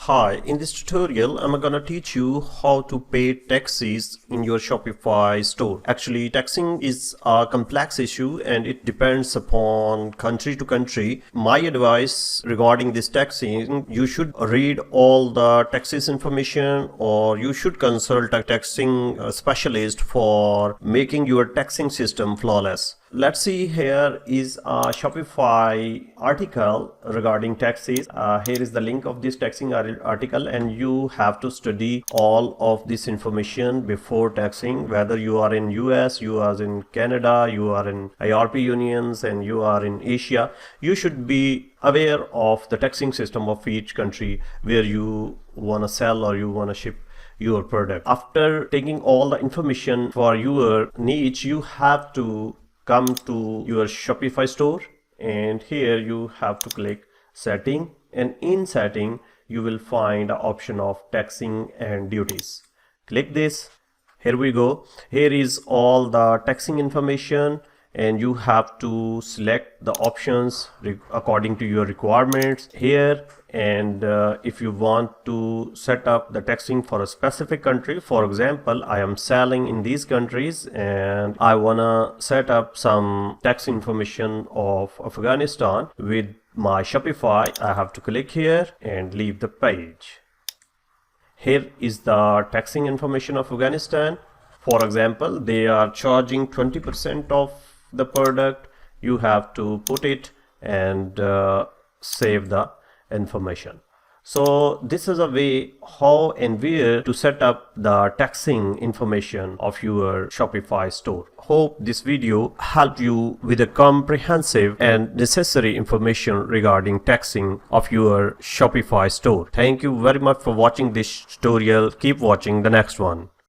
Hi, in this tutorial, I'm gonna teach you how to pay taxes in your Shopify store. Actually, taxing is a complex issue and it depends upon country to country. My advice regarding this taxing, you should read all the taxes information or you should consult a taxing specialist for making your taxing system flawless. Let's see, here is a Shopify article regarding taxes. Here is the link of this taxing article, and you have to study all of this information before taxing, whether you are in US, you are in Canada, you are in IRP unions, and you are in Asia. You should be aware of the taxing system of each country where you want to sell or you want to ship your product. After taking all the information for your niche, you have to come to your Shopify store, and here you have to click setting, and in setting you will find the option of taxing and duties. Click this. Here we go. Here is all the taxing information, and you have to select the options according to your requirements here. And if you want to set up the taxing for a specific country, for example, I am selling in these countries and I wanna set up some tax information of Afghanistan with my Shopify. I have to click here and leave the page. Here is the taxing information of Afghanistan. For example, they are charging 20% of the product. You have to put it and save the information. So this is a way how and where to set up the taxing information of your Shopify store. Hope this video helped you with a comprehensive and necessary information regarding taxing of your Shopify store. Thank you very much for watching this tutorial. Keep watching the next one.